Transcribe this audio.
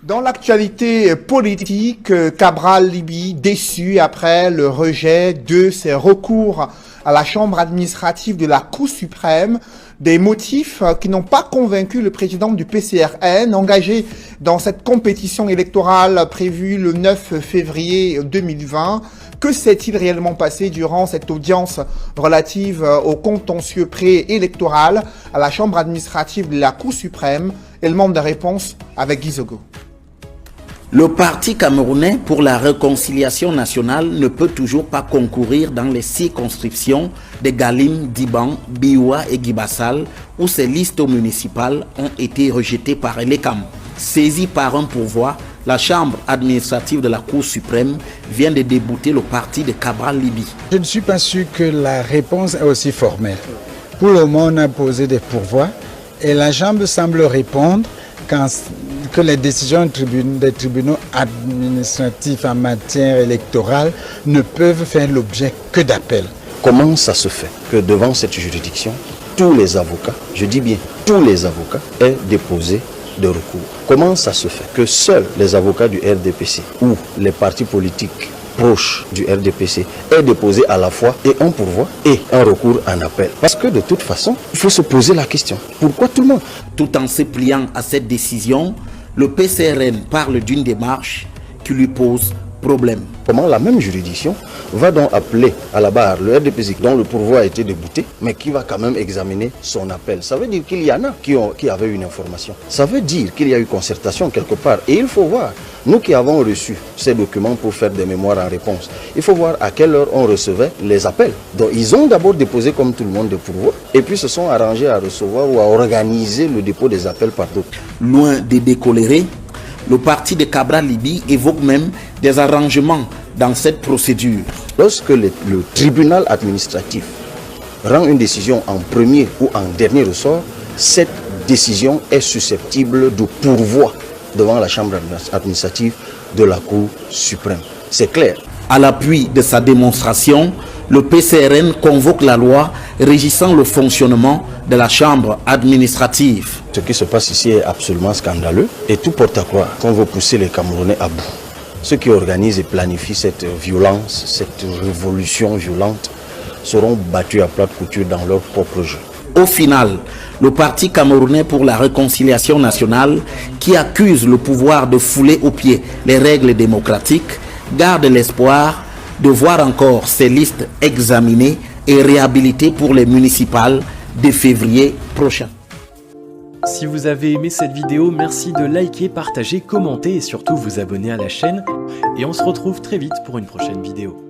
Dans l'actualité politique, Cabral Libye déçu après le rejet de ses recours à la chambre administrative de la Cour suprême, des motifs qui n'ont pas convaincu le président du PCRN engagé dans cette compétition électorale prévue le 9 février 2020. Que s'est-il réellement passé durant cette audience relative au contentieux préélectoral à la chambre administrative de la Cour suprême? Élément de réponse avec Guy Zogo. Le Parti camerounais pour la réconciliation nationale ne peut toujours pas concourir dans les circonscriptions de Galim, Diban, Biwa et Guibassal où ses listes municipales ont été rejetées par l'ECAM. Saisie par un pourvoi, la chambre administrative de la Cour suprême vient de débouter le parti de Cabral Libye. Je ne suis pas sûr que la réponse est aussi formelle. Pour le moment, on a posé des pourvois et la chambre semble répondre que les décisions des tribunaux administratifs en matière électorale ne peuvent faire l'objet que d'appel. Comment ça se fait que devant cette juridiction, tous les avocats, je dis bien tous les avocats, aient déposé de recours? Comment ça se fait que seuls les avocats du RDPC ou les partis politiques proches du RDPC aient déposé à la fois et un pourvoi et un recours en appel? Parce que de toute façon, il faut se poser la question. Pourquoi tout le monde? Tout en se pliant à cette décision, le PCRN parle d'une démarche qui lui pose problème. Comment la même juridiction va donc appeler à la barre le RDPC dont le pourvoi a été débouté, mais qui va quand même examiner son appel? Ça veut dire qu'il y en a qui avaient une information. Ça veut dire qu'il y a eu concertation quelque part. Et il faut voir, nous qui avons reçu ces documents pour faire des mémoires en réponse, il faut voir à quelle heure on recevait les appels. Donc ils ont d'abord déposé comme tout le monde des pourvois, et puis se sont arrangés à recevoir ou à organiser le dépôt des appels par d'autres. Loin de décolérer, le parti de Cabral Libye évoque même des arrangements dans cette procédure. Lorsque le tribunal administratif rend une décision en premier ou en dernier ressort, cette décision est susceptible de pourvoi devant la chambre administrative de la Cour suprême. C'est clair. À l'appui de sa démonstration, le PCRN convoque la loi régissant le fonctionnement de la chambre administrative. Ce qui se passe ici est absolument scandaleux et tout porte à croire qu'on veut pousser les Camerounais à bout. Ceux qui organisent et planifient cette violence, cette révolution violente, seront battus à plate couture dans leur propre jeu. Au final, le Parti camerounais pour la réconciliation nationale, qui accuse le pouvoir de fouler aux pieds les règles démocratiques, garde l'espoir de voir encore ces listes examinées et réhabilitées pour les municipales de février prochain. Si vous avez aimé cette vidéo, merci de liker, partager, commenter et surtout vous abonner à la chaîne. Et on se retrouve très vite pour une prochaine vidéo.